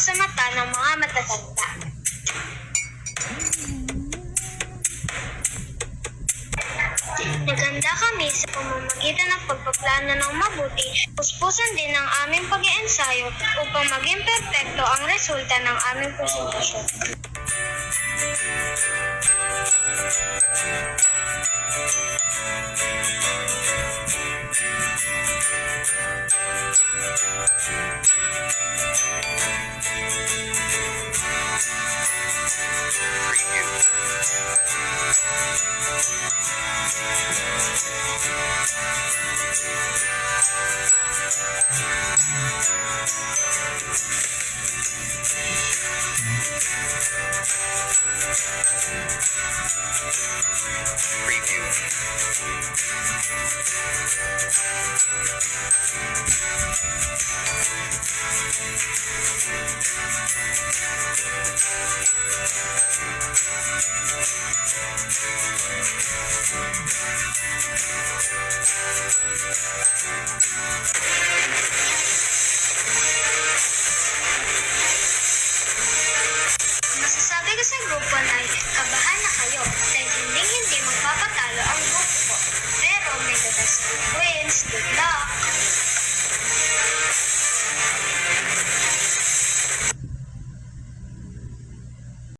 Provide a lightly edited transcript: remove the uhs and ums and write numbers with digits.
sa mata ng mga matatanda. Naghanda kami sa pamamagitan ng pagpaplano ng mabuti, puspusan din ang aming pag-iensayo upang maging perpekto ang resulta ng aming presentasyon.